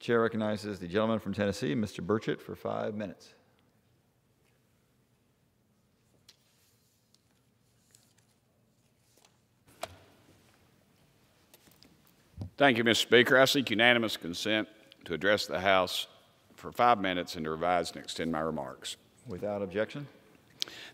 Chair recognizes the gentleman from Tennessee, Mr. Burchett, for 5 minutes. Thank you, Mr. Speaker. I seek unanimous consent to address the House for 5 minutes and to revise and extend my remarks. Without objection.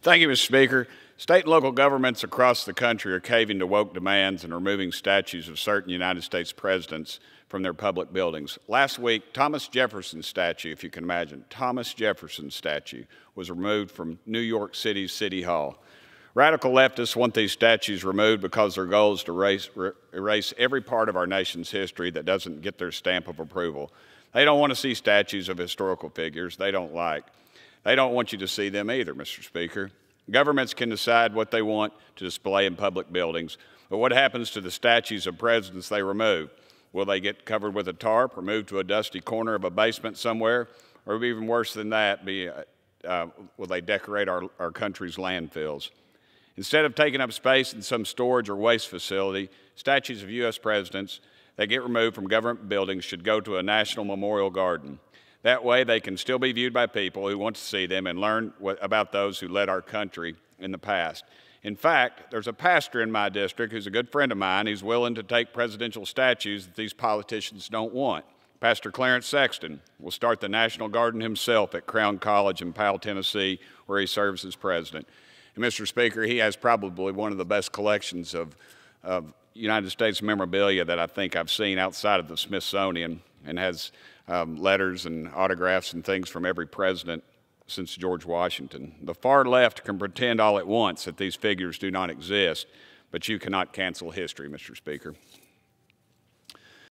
Thank you, Mr. Speaker. State and local governments across the country are caving to woke demands and removing statues of certain United States presidents from their public buildings. Last week, Thomas Jefferson's statue, if you can imagine, Thomas Jefferson's statue was removed from New York City's City Hall. Radical leftists want these statues removed because their goal is to erase every part of our nation's history that doesn't get their stamp of approval. They don't want to see statues of historical figures they don't like. They don't want you to see them either, Mr. Speaker. Governments can decide what they want to display in public buildings, but what happens to the statues of presidents they remove? Will they get covered with a tarp or moved to a dusty corner of a basement somewhere? Or even worse than that, will they decorate our country's landfills? Instead of taking up space in some storage or waste facility, statues of U.S. presidents that get removed from government buildings should go to a national memorial garden. That way they can still be viewed by people who want to see them and learn about those who led our country in the past. In fact, there's a pastor in my district who's a good friend of mine who's willing to take presidential statues that these politicians don't want. Pastor Clarence Sexton will start the National Garden himself at Crown College in Powell, Tennessee, where he serves as president. And Mr. Speaker, he has probably one of the best collections of United States memorabilia that I think I've seen outside of the Smithsonian, and has letters and autographs and things from every president since George Washington. The far left can pretend all at once that these figures do not exist, but you cannot cancel history, Mr. Speaker.